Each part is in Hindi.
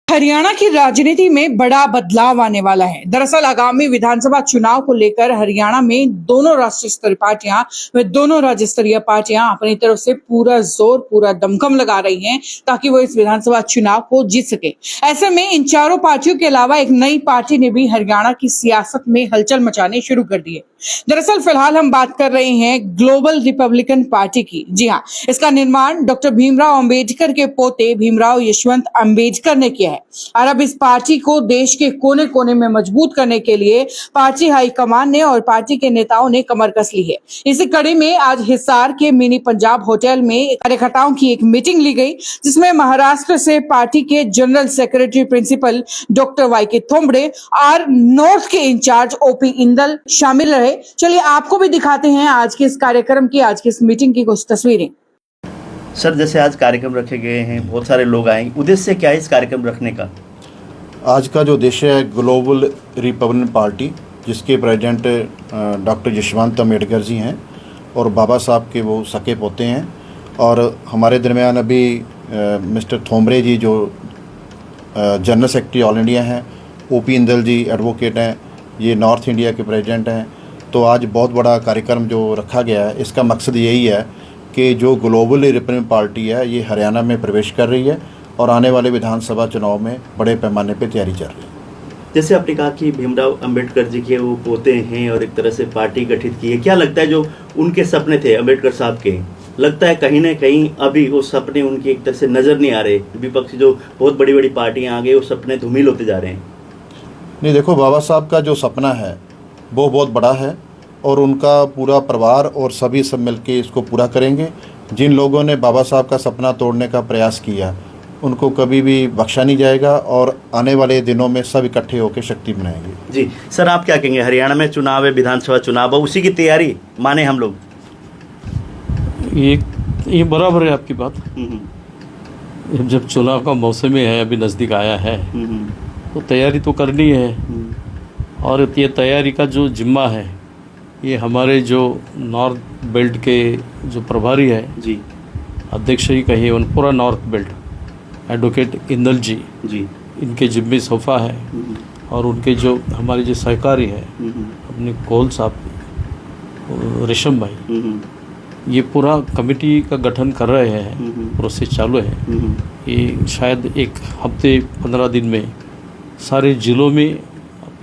हरियाणा की राजनीति में बड़ा बदलाव आने वाला है। दरअसल आगामी विधानसभा चुनाव को लेकर हरियाणा में दोनों राष्ट्रीय स्तरीय पार्टियां व दोनों राज्य स्तरीय पार्टियां अपनी तरफ से पूरा जोर पूरा दमखम लगा रही हैं ताकि वो इस विधानसभा चुनाव को जीत सके। ऐसे में इन चारों पार्टियों के अलावा एक नई पार्टी ने भी हरियाणा की सियासत में हलचल मचाने शुरू कर दी है। दरअसल फिलहाल हम बात कर रहे हैं ग्लोबल रिपब्लिकन पार्टी की। जी हाँ, इसका निर्माण डॉक्टर भीमराव अंबेडकर के पोते भीमराव यशवंत अंबेडकर ने किया है और अब इस पार्टी को देश के कोने कोने में मजबूत करने के लिए पार्टी हाईकमान ने और पार्टी के नेताओं ने कमर कस ली है। इसी कड़ी में आज हिसार के मिनी पंजाब होटल में कार्यकर्ताओं की एक मीटिंग ली गई, जिसमें महाराष्ट्र से पार्टी के जनरल सेक्रेटरी प्रिंसिपल डॉक्टर वाईके थोंबड़े और नॉर्थ के इंचार्ज ओपी इंदल शामिल रहे। चलिए आपको भी दिखाते हैं आज के इस कार्यक्रम की, आज की इस मीटिंग की कुछ तस्वीरें। सर, जैसे आज कार्यक्रम रखे गए हैं, बहुत सारे लोग आएंगे, उद्देश्य क्या है इस कार्यक्रम रखने का? आज का जो उद्देश्य है ग्लोबल रिपब्लिकन पार्टी, जिसके प्रेसिडेंट डॉक्टर यशवंत अंबेडकर जी हैं और बाबा साहब के वो सके पोते हैं, और हमारे दरमियान अभी मिस्टर थोंबरे जी जो जनरल सेक्रेटरी ऑल इंडिया हैं, ओपी इंदल जी एडवोकेट हैं, ये नॉर्थ इंडिया के प्रेसिडेंट हैं। तो आज बहुत बड़ा कार्यक्रम जो रखा गया है, इसका मकसद यही है कि जो ग्लोबल रिपब्लिकन पार्टी है ये हरियाणा में प्रवेश कर रही है और आने वाले विधानसभा चुनाव में बड़े पैमाने पे तैयारी चल रही है। जैसे आपने कहा कि भीमराव अंबेडकर जी के वो पोते हैं और एक तरह से पार्टी गठित की है, क्या लगता है जो उनके सपने थे अंबेडकर साहब के, लगता है कहीं ना कहीं अभी वो सपने उनकी एक तरह से नज़र नहीं आ रहे? विपक्षी जो बहुत बड़ी बड़ी पार्टियाँ आ गई वो सपने धूमिल होते जा रहे हैं। नहीं, देखो, बाबा साहब का जो सपना है वो बहुत बड़ा है और उनका पूरा परिवार और सभी सब मिलके इसको पूरा करेंगे। जिन लोगों ने बाबा साहब का सपना तोड़ने का प्रयास किया उनको कभी भी बख्शा नहीं जाएगा और आने वाले दिनों में सब इकट्ठे होकर शक्ति बनाएंगे। जी सर, आप क्या कहेंगे? हरियाणा में चुनाव है, विधानसभा चुनाव है, उसी की तैयारी माने हम लोग? ये बराबर है आपकी बात। जब चुनाव का मौसम है, अभी नज़दीक आया है, तो तैयारी तो करनी है। और ये तैयारी का जो जिम्मा है ये हमारे जो नॉर्थ बेल्ट के जो प्रभारी है जी, अध्यक्ष ही कहिए, उन पूरा नॉर्थ बेल्ट एडवोकेट इंदल जी, इनके जिम्मे सोफा है। और उनके जो हमारे जो सहकारी है अपने कोल साहब, रेशम भाई, ये पूरा कमेटी का गठन कर रहे हैं, प्रोसेस चालू है। ये शायद एक हफ्ते 15 दिन में सारे ज़िलों में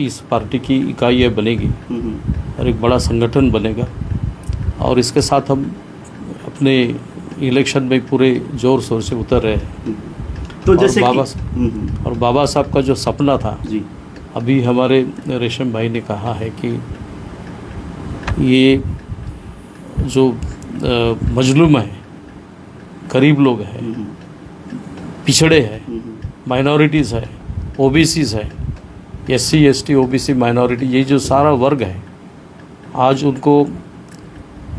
इस पार्टी की इकाइयाँ बनेगी और एक बड़ा संगठन बनेगा। और इसके साथ हम अपने इलेक्शन में पूरे जोर शोर से उतर रहे हैं। तो जैसे बाबा साहब का जो सपना था जी, अभी हमारे रेशम भाई ने कहा है कि ये जो मजलूम है, गरीब लोग हैं, पिछड़े हैं, माइनॉरिटीज़ है, ओबीसीज़ है, SC ST OBC माइनॉरिटी, ये जो सारा वर्ग है आज उनको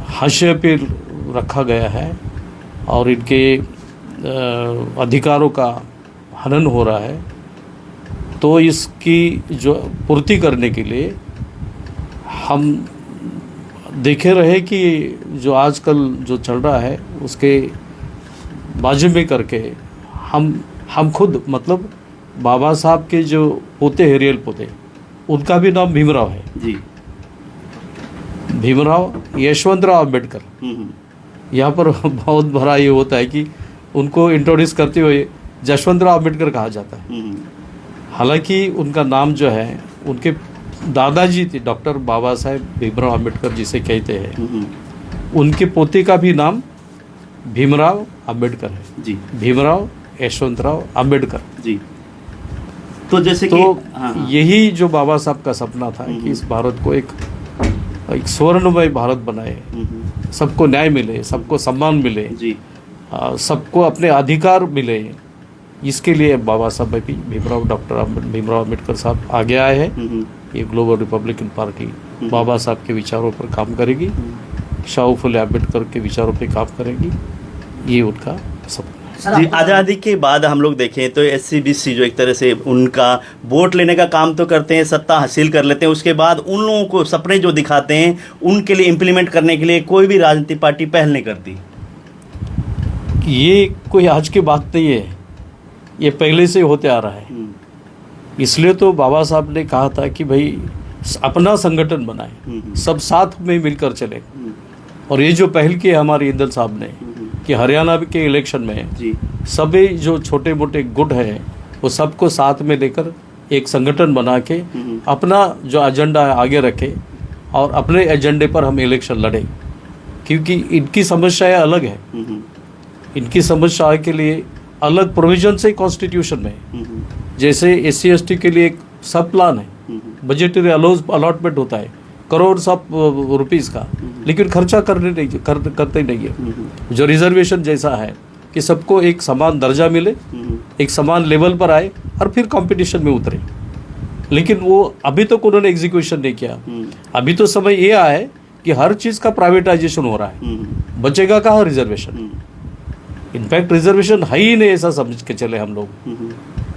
हाशिए पे रखा गया है और इनके अधिकारों का हनन हो रहा है। तो इसकी जो पूर्ति करने के लिए हम देखे रहे कि जो आजकल जो चल रहा है उसके बाजू में करके हम खुद, मतलब बाबा साहब के जो पोते हैं, रियल पोते, उनका भी नाम भीमराव है जी, भीमराव यशवंतराव अंबेडकर। यहाँ पर बहुत बड़ा ये होता है कि उनको इंट्रोड्यूस करते हुए जशवंतराव अंबेडकर कहा जाता है। हालांकि उनका नाम जो है उनके दादाजी थे, डॉक्टर बाबा साहेब भीमराव अंबेडकर जिसे कहते हैं, उनके पोते का भी नाम भीमराव अंबेडकर है जी, भीमराव यशवंतराव अंबेडकर जी। तो जैसे तो हाँ, यही जो बाबा साहब का सपना था कि इस भारत को एक स्वर्णमय भारत बनाए, सबको न्याय मिले, सबको सम्मान मिले जी, सबको अपने अधिकार मिले, इसके लिए बाबा साहब भीमराव डॉक्टर भीमराव अम्बेडकर साहब आगे आए हैं। ये ग्लोबल रिपब्लिकन पार्टी बाबा साहब के विचारों पर काम करेगी, शाहू फुले अम्बेडकर के विचारों पर काम करेगी, ये उनका सपना जी। आज़ादी के बाद हम लोग देखें तो SC BC जो एक तरह से उनका वोट लेने का काम तो करते हैं, सत्ता हासिल कर लेते हैं, उसके बाद उन लोगों को सपने जो दिखाते हैं उनके लिए इम्प्लीमेंट करने के लिए कोई भी राजनीतिक पार्टी पहल नहीं करती। ये कोई आज की बात नहीं है, ये पहले से होते आ रहा है। इसलिए तो बाबा साहब ने कहा था कि भाई अपना संगठन बनाए, सब साथ में मिलकर चले। और ये जो पहल की है हमारे इंदल साहब ने कि हरियाणा के इलेक्शन में जी सभी जो छोटे मोटे गुट हैं वो सबको साथ में लेकर एक संगठन बना के अपना जो एजेंडा है आगे रखे और अपने एजेंडे पर हम इलेक्शन लड़ें, क्योंकि इनकी समस्याएं अलग है। इनकी समस्या के लिए अलग प्रोविजन है कॉन्स्टिट्यूशन में, जैसे SC/ST के लिए एक सब प्लान है, बजटरी अलॉटमेंट होता है करोड़ सब रुपीस का, लेकिन खर्चा करते नहीं है। जो रिजर्वेशन जैसा है कि सबको एक समान दर्जा मिले, एक समान लेवल पर आए और फिर कंपटीशन में उतरे, लेकिन वो अभी तक उन्होंने एग्जीक्यूशन नहीं किया। अभी तो समय ये आया है कि हर चीज़ का प्राइवेटाइजेशन हो रहा है, बचेगा कहाँ रिजर्वेशन। इनफैक्ट रिजर्वेशन है ही नहीं ऐसा समझ के चले हम लोग,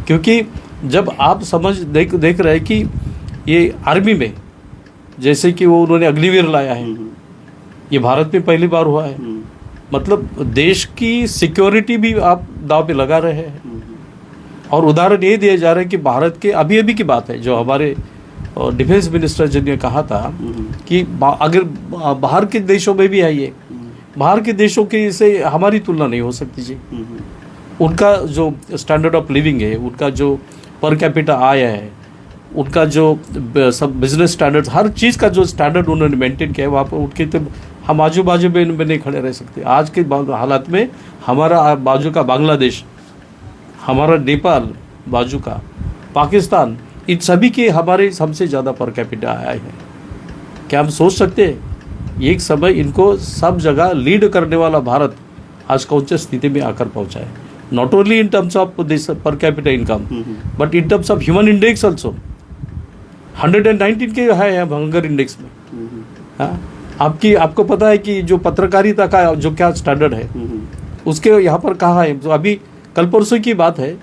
क्योंकि जब आप देख रहे हैं कि ये आर्मी में जैसे कि वो उन्होंने अग्निवीर लाया है, ये भारत में पहली बार हुआ है। मतलब देश की सिक्योरिटी भी आप दांव पे लगा रहे हैं। और उदाहरण ये दिया जा रहा है कि भारत के अभी की बात है जो हमारे डिफेंस मिनिस्टर जी ने कहा था कि अगर बाहर के देशों में भी है, ये बाहर के देशों के से हमारी तुलना नहीं हो सकती जी। उनका जो स्टैंडर्ड ऑफ लिविंग है, उनका जो पर कैपिटा आय है, उनका जो सब बिजनेस स्टैंडर्ड, हर चीज़ का जो स्टैंडर्ड उन्होंने मेंटेन किया है, वहाँ पर उनके तो हम आजू बाजू में नहीं खड़े रह सकते। आज के हालात में हमारा बाजू का बांग्लादेश, हमारा नेपाल बाजू का पाकिस्तान, इन सभी के हमारे हमसे ज़्यादा पर कैपिटा आया है। क्या हम सोच सकते हैं एक समय इनको सब जगह लीड करने वाला भारत आज कौन सी स्थिति में आकर पहुँचा है, not only in terms of this per capita income but in terms of human index also 119 के है हंगर इंडेक्स में। हाँ, आपको पता है कि जो पत्रकारिता का जो क्या स्टैंडर्ड है उसके यहाँ पर कहा है। तो अभी कल परसों की बात है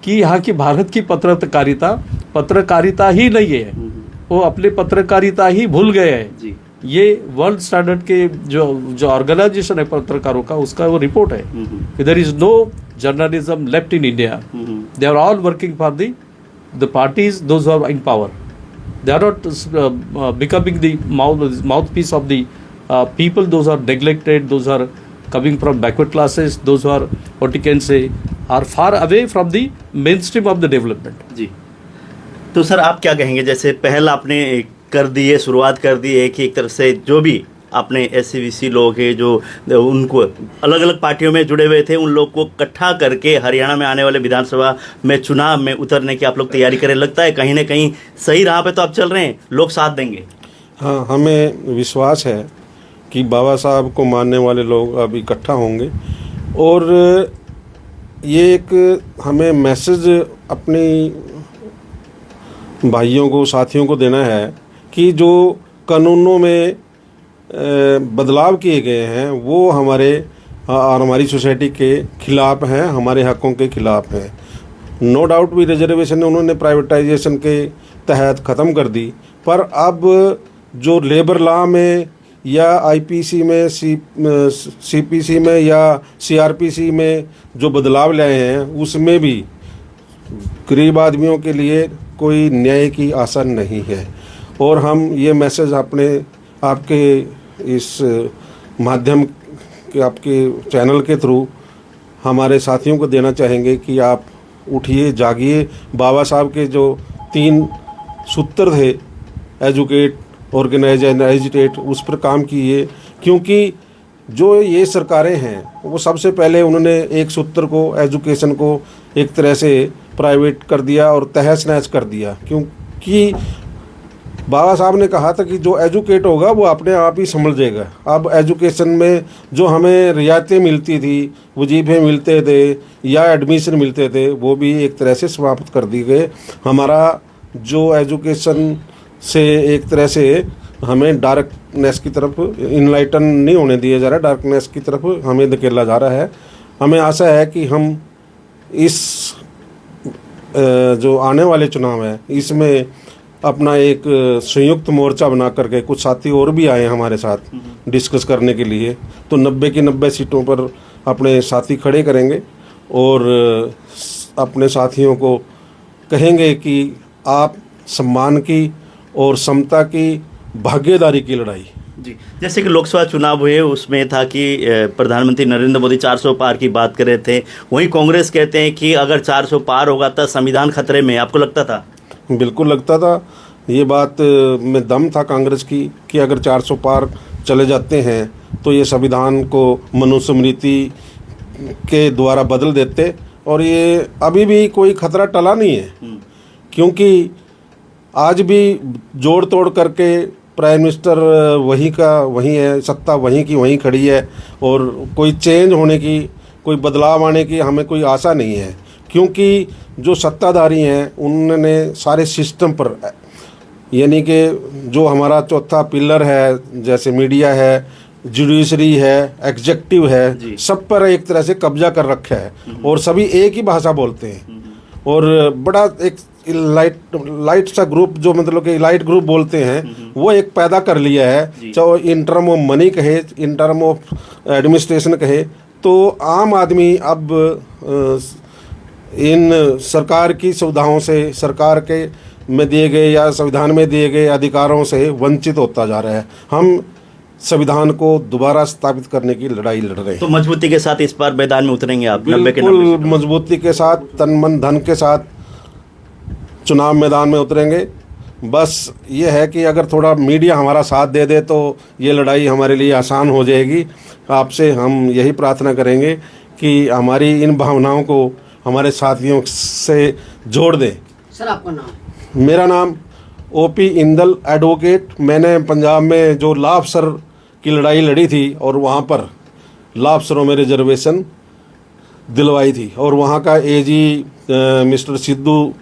कि यहाँ की भारत की पत्रकारिता ही नहीं है, वो अपने पत्रकारिता ही भूल गए हैं। ये वर्ल्ड स्टैंडर्ड के जो ऑर्गेनाइजेशन है पत्रकारों का, उसका वो रिपोर्ट है कि there is no journalism left in India, they are all working for the parties those are in power, they are not becoming the mouthpiece of the people. Those are neglected, those are coming from backward classes, those are what you can say are far away from the mainstream of the development. जी, तो सर आप क्या कहेंगे, जैसे पहल आपने कर दी है, शुरुआत कर दी है कि एक तरफ से जो भी अपने SC/BC लोग हैं जो उनको अलग अलग पार्टियों में जुड़े हुए थे, उन लोग को इकट्ठा करके हरियाणा में आने वाले विधानसभा में चुनाव में उतरने की आप लोग तैयारी करें। लगता है कहीं ना कहीं सही राह पे तो आप चल रहे हैं, लोग साथ देंगे। हाँ, हमें विश्वास है कि बाबा साहब को मानने वाले लोग अब इकट्ठा होंगे। और ये एक हमें मैसेज अपनी भाइयों को, साथियों को देना है कि जो कानूनों में बदलाव किए गए हैं वो हमारे और हमारी सोसाइटी के खिलाफ हैं, हमारे हकों के खिलाफ हैं। नो डाउट भी रिजर्वेशन उन्होंने प्राइवेटाइजेशन के तहत ख़त्म कर दी, पर अब जो लेबर लॉ में या IPC में CPC में या CRPC में जो बदलाव लाए हैं उसमें भी गरीब आदमियों के लिए कोई न्याय की आशा नहीं है। और हम ये मैसेज आपके इस माध्यम के, आपके चैनल के थ्रू हमारे साथियों को देना चाहेंगे कि आप उठिए, जागिए। बाबा साहब के जो 3 सूत्र थे, एजुकेट, ऑर्गेनाइज एंड एजिटेट, उस पर काम कीजिए। क्योंकि जो ये सरकारें हैं वो सबसे पहले उन्होंने एक सूत्र को, एजुकेशन को एक तरह से प्राइवेट कर दिया और तहस नहस कर दिया। क्योंकि बाबा साहब ने कहा था कि जो एजुकेट होगा वो अपने आप ही समझ जाएगा। अब एजुकेशन में जो हमें रियायतें मिलती थी, वजीफे मिलते थे या एडमिशन मिलते थे, वो भी एक तरह से समाप्त कर दिए गए। हमारा जो एजुकेशन से एक तरह से हमें डार्कनेस की तरफ इनलाइटन नहीं होने दिया जा रहा, डार्कनेस की तरफ हमें धकेला जा रहा है। हमें आशा है कि हम इस जो आने वाले चुनाव है इसमें अपना एक संयुक्त मोर्चा बना करके, कुछ साथी और भी आए हमारे साथ डिस्कस करने के लिए, तो 90 की 90 सीटों पर अपने साथी खड़े करेंगे और अपने साथियों को कहेंगे कि आप सम्मान की और समता की भागीदारी की लड़ाई। जी, जैसे कि लोकसभा चुनाव हुए उसमें था कि प्रधानमंत्री नरेंद्र मोदी 400 पार की बात कर रहे थे, वहीं कांग्रेस कहते हैं कि अगर 400 पार होगा तो संविधान खतरे में। आपको लगता था? बिल्कुल लगता था, ये बात में दम था कांग्रेस की कि अगर 400 पार चले जाते हैं तो ये संविधान को मनुस्मृति के द्वारा बदल देते, और ये अभी भी कोई खतरा टला नहीं है, क्योंकि आज भी जोड़ तोड़ करके प्राइम मिनिस्टर वहीं का वहीं है, सत्ता वहीं की वहीं खड़ी है, और कोई चेंज होने की, कोई बदलाव आने की हमें कोई आशा नहीं है, क्योंकि जो सत्ताधारी हैं उन्होंने सारे सिस्टम पर, यानी कि जो हमारा चौथा पिलर है, जैसे मीडिया है, जुडिशरी है, एग्जेक्टिव है, सब पर एक तरह से कब्जा कर रखा है, और सभी एक ही भाषा बोलते हैं, और बड़ा एक लाइट सा ग्रुप, जो मतलब कि लाइट ग्रुप बोलते हैं, वो एक पैदा कर लिया है, चाहे इन टर्म ऑफ मनी कहे, इन टर्म ऑफ एडमिनिस्ट्रेशन कहे। तो आम आदमी अब इन सरकार की सुविधाओं से, सरकार के में दिए गए या संविधान में दिए गए अधिकारों से वंचित होता जा रहा है। हम संविधान को दोबारा स्थापित करने की लड़ाई लड़ रहे हैं। तो मजबूती के साथ इस बार मैदान में उतरेंगे आप? बिल्कुल मजबूती के साथ, तन मन धन के साथ चुनाव मैदान में उतरेंगे। बस ये है कि अगर थोड़ा मीडिया हमारा साथ दे दे तो ये लड़ाई हमारे लिए आसान हो जाएगी। आपसे हम यही प्रार्थना करेंगे कि हमारी इन भावनाओं को हमारे साथियों से जोड़ दें। सर आपका नाम? मेरा नाम ओपी इंदल एडवोकेट। मैंने पंजाब में जो लॉ अफसर की लड़ाई लड़ी थी और वहाँ पर लॉ अफसरों में रिजर्वेशन दिलवाई थी, और वहाँ का एजी मिस्टर सिद्धू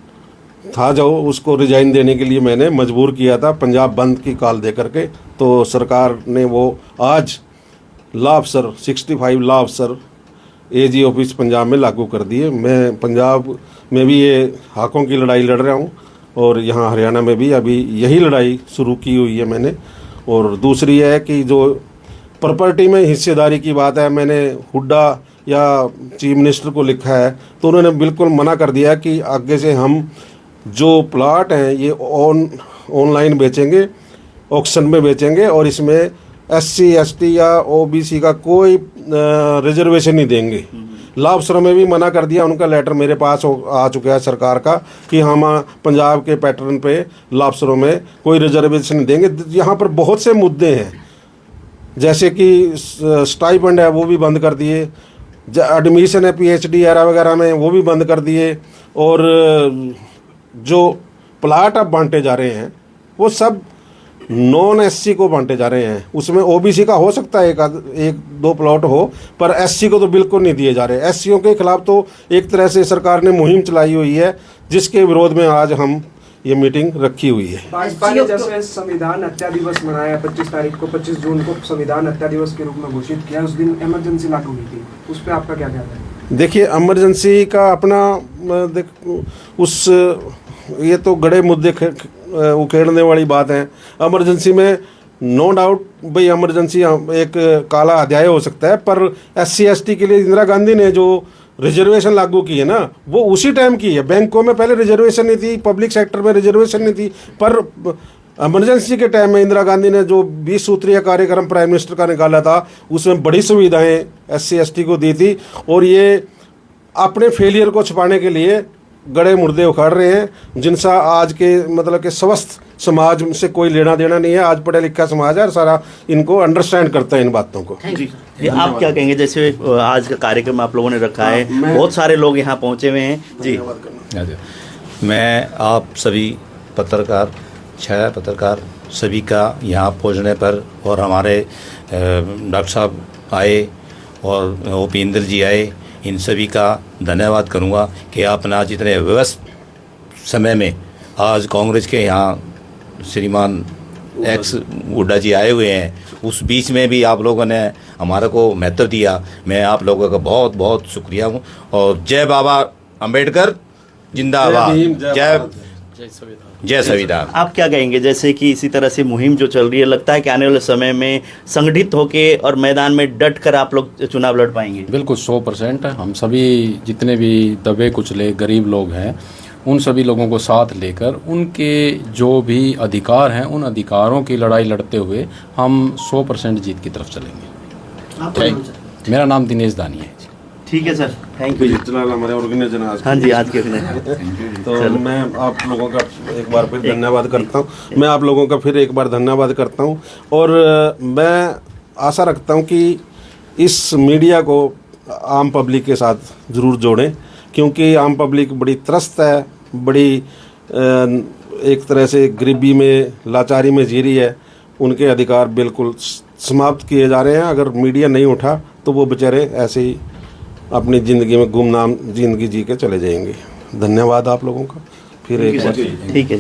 था जो उसको रिजाइन देने के लिए मैंने मजबूर किया था पंजाब बंद की कॉल दे करके। तो सरकार ने वो आज लॉ अफसर 65 लॉ अफसर एजी ऑफिस पंजाब में लागू कर दिए। मैं पंजाब में भी ये हाकों की लड़ाई लड़ रहा हूँ, और यहाँ हरियाणा में भी अभी यही लड़ाई शुरू की हुई है मैंने। और दूसरी है कि जो प्रॉपर्टी में हिस्सेदारी की बात है, मैंने हुड्डा या चीफ मिनिस्टर को लिखा है, तो उन्होंने बिल्कुल मना कर दिया कि आगे से हम जो प्लाट हैं ये ऑनलाइन बेचेंगे, ऑक्शन में बेचेंगे, और इसमें SC ST या OBC का कोई रिजर्वेशन नहीं देंगे। लॉ अफसरों में भी मना कर दिया, उनका लेटर मेरे पास आ चुका है सरकार का कि हम पंजाब के पैटर्न पे लॉ अफसरों में कोई रिजर्वेशन नहीं देंगे। यहाँ पर बहुत से मुद्दे हैं, जैसे कि स्टाइपेंड है वो भी बंद कर दिए, एडमिशन है PhD वगैरह में वो भी बंद कर दिए, और जो प्लाट अब बांटे जा रहे हैं वो सब नॉन SC को बांटे जा रहे हैं। उसमें OBC का हो सकता है एक दो प्लॉट हो, पर SC को तो बिल्कुल नहीं दिए जा रहे। SCों के खिलाफ तो एक तरह से सरकार ने मुहिम चलाई हुई है, जिसके विरोध में आज हम ये मीटिंग रखी हुई है। भाजपा ने जैसे संविधान हत्या दिवस मनाया 25 तारीख को, 25 जून को संविधान हत्या दिवस के रूप में घोषित किया, उस दिन इमरजेंसी लागू हुई थी, उस पर आपका क्या कहना है? देखिए, इमरजेंसी का अपना ये तो गड़े मुद्दे उकेड़ने वाली बात है। इमरजेंसी में नो डाउट भाई इमरजेंसी एक काला अध्याय हो सकता है, पर SC ST के लिए इंदिरा गांधी ने जो रिजर्वेशन लागू की है ना, वो उसी टाइम की है। बैंकों में पहले रिजर्वेशन नहीं थी, पब्लिक सेक्टर में रिजर्वेशन नहीं थी, पर इमरजेंसी के टाइम में इंदिरा गांधी ने जो 20 सूत्रीय कार्यक्रम प्राइम मिनिस्टर का निकाला था, उसमें बड़ी सुविधाएं SC ST को दी थी, और ये अपने फेलियर को छुपाने के लिए गड़े मुर्दे उखाड़ रहे हैं, जिनसा आज के मतलब के स्वस्थ समाज से कोई लेना देना नहीं है। आज पढ़ा लिखा समाज है और सारा इनको अंडरस्टैंड करता है इन बातों को। जी, आप क्या कहेंगे? जैसे आज का कार्यक्रम आप लोगों ने रखा है, बहुत सारे लोग यहाँ पहुँचे हुए हैं। जी, मैं आप सभी पत्रकार, छाया पत्रकार सभी का यहाँ पहुँचने पर, और हमारे डॉक्टर साहब आए और OP इंदल जी आए, इन सभी का धन्यवाद करूँगा कि आपने आज इतने व्यस्त समय में आज कांग्रेस के यहाँ श्रीमान एक्स हुड्डा जी आए हुए हैं, उस बीच में भी आप लोगों ने हमारे को महत्व दिया। मैं आप लोगों का बहुत बहुत शुक्रिया हूँ। और जय बाबा अंबेडकर जिंदाबाद, जय संविधान। आप क्या कहेंगे? जैसे कि इसी तरह से मुहिम जो चल रही है, लगता है कि आने वाले समय में संगठित होके और मैदान में डट कर आप लोग चुनाव लड़ पाएंगे? बिल्कुल 100% हम सभी जितने भी दबे कुचले गरीब लोग हैं उन सभी लोगों को साथ लेकर उनके जो भी अधिकार हैं उन अधिकारों की लड़ाई लड़ते हुए हम 100% जीत की तरफ चलेंगे। थैंक, मेरा नाम दिनेश दानी है। ठीक है सर, थैंक यू जी। फिलहाल हमारे ऑर्गेनाइजर आज हाँ जी, आज के तो मैं आप लोगों का एक बार फिर धन्यवाद करता हूँ। मैं आप लोगों का फिर एक बार धन्यवाद करता हूँ और मैं आशा रखता हूँ कि इस मीडिया को आम पब्लिक के साथ ज़रूर जोड़ें, क्योंकि आम पब्लिक बड़ी त्रस्त है, बड़ी एक तरह से गरीबी में, लाचारी में जी रही है। उनके अधिकार बिल्कुल समाप्त किए जा रहे हैं। अगर मीडिया नहीं उठा तो वो बेचारे ऐसे ही अपनी ज़िंदगी में गुमनाम ज़िंदगी जी के चले जाएंगे। धन्यवाद आप लोगों का फिर एक बार। ठीक है।